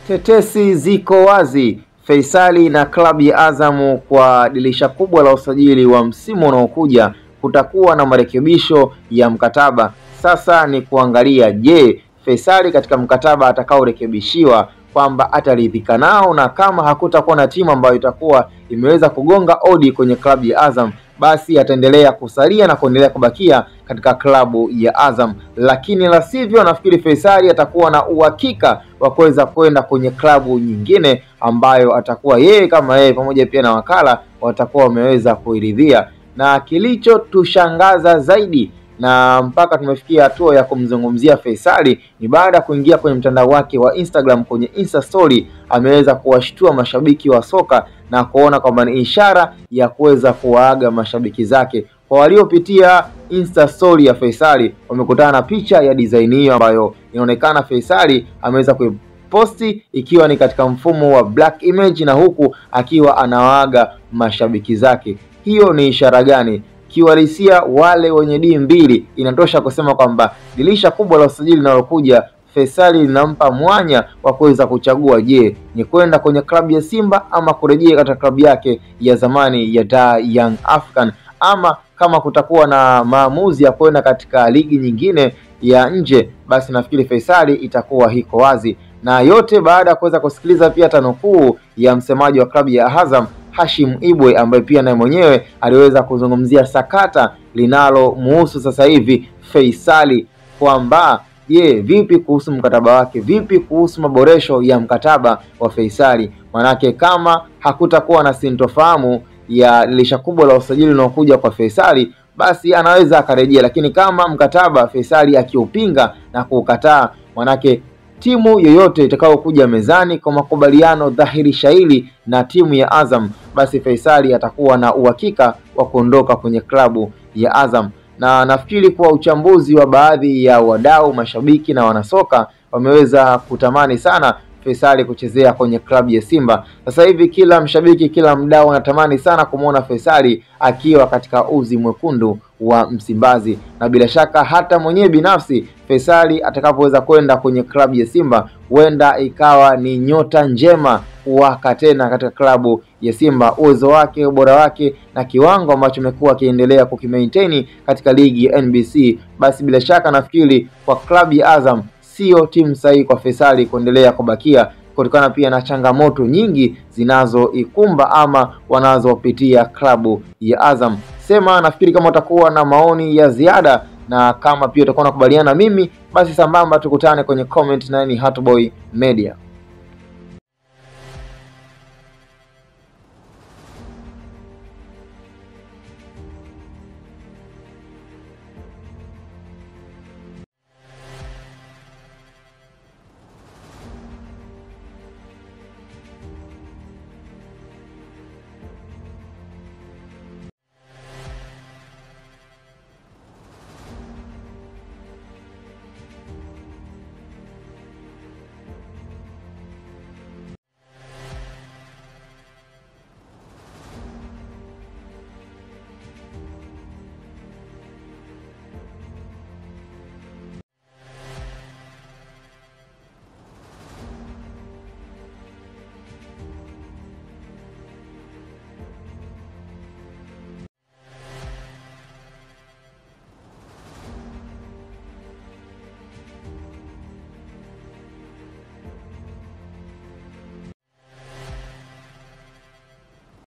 Tetesi ziko wazi. Faisali na klabu ya Azam kwa dirisha kubwa la usajili wa msimu unaokuja kutakuwa na marekebisho ya mkataba. Sasa ni kuangalia, je, Faisali katika mkataba atakaorekebishiwa kwamba ataridhika nao, na kama hakutakuwa na timu ambayo itakuwa imeweza kugonga odi kwenye klabu ya Azam, basi ataendelea kusalia na kuendelea kubakia katika klabu ya Azam. Lakini la sivyo, nafikiri Faisali atakuwa na uhakika wa kuweza kwenda kwenye klabu nyingine ambayo atakuwa yeye kama yeye pamoja pia na wakala watakuwa wameweza kuiridhia. Na kilichotushangaza zaidi na mpaka tumefikia hatua ya kumzungumzia Faisali ni baada ya kuingia kwenye mtandao wake wa Instagram, kwenye Insta story ameweza kuwashtua mashabiki wa soka na kuona kwamba ni ishara ya kuweza kuwaaga mashabiki zake. Kwa waliopitia Insta story ya Faisali wamekutana na picha ya design hiyo ambayo inaonekana Faisali ameweza kuiposti ikiwa ni katika mfumo wa black image, na huku akiwa anawaaga mashabiki zake. Hiyo ni ishara gani? Kiuhalisia wale wenye D2 inatosha kusema kwamba dirisha kubwa la usajili linalokuja Faisali linampa mwanya wa kuweza kuchagua, je, ni kwenda kwenye klabu ya Simba ama kurejea katika klabu yake ya zamani ya Dar Young African, ama kama kutakuwa na maamuzi ya kwenda katika ligi nyingine ya nje, basi nafikiri Faisali itakuwa hiko wazi. Na yote baada ya kuweza kusikiliza pia tanukuu ya msemaji wa klabu ya Azam Hashim Ibwe, ambaye pia naye mwenyewe aliweza kuzungumzia sakata linalomuhusu sasa hivi Faisali kwamba vipi kuhusu mkataba wake, vipi kuhusu maboresho ya mkataba wa Faisali. Manake kama hakutakuwa na sintofahamu ya dirisha kubwa la usajili unaokuja kwa Faisali, basi anaweza akarejea, lakini kama mkataba Faisali akiupinga na kuukataa, manake timu yoyote itakayokuja mezani kwa makubaliano dhahiri shahiri na timu ya Azam, basi Faisali atakuwa na uhakika wa kuondoka kwenye klabu ya Azam. Na nafikiri kwa uchambuzi wa baadhi ya wadau, mashabiki na wanasoka wameweza kutamani sana Faisali kuchezea kwenye klabu ya Simba. Sasa hivi kila mshabiki, kila mdau anatamani sana kumuona Faisali akiwa katika uzi mwekundu wa Msimbazi, na bila shaka hata mwenyewe binafsi Faisali atakapoweza kwenda kwenye klabu ya Simba, huenda ikawa ni nyota njema kuwaka tena katika klabu ya Simba. Uwezo wake, ubora wake na kiwango ambacho amekuwa akiendelea kukimaintain katika ligi ya NBC, basi bila shaka nafikiri kwa klabu ya Azam sio timu sahihi kwa Faisali kuendelea kubakia, kutokana pia na changamoto nyingi zinazoikumba ama wanazopitia klabu ya Azam. Sema nafikiri kama utakuwa na maoni ya ziada, na kama pia utakuwa unakubaliana mimi, basi sambamba tukutane kwenye comment. Na ni Hatboy Media.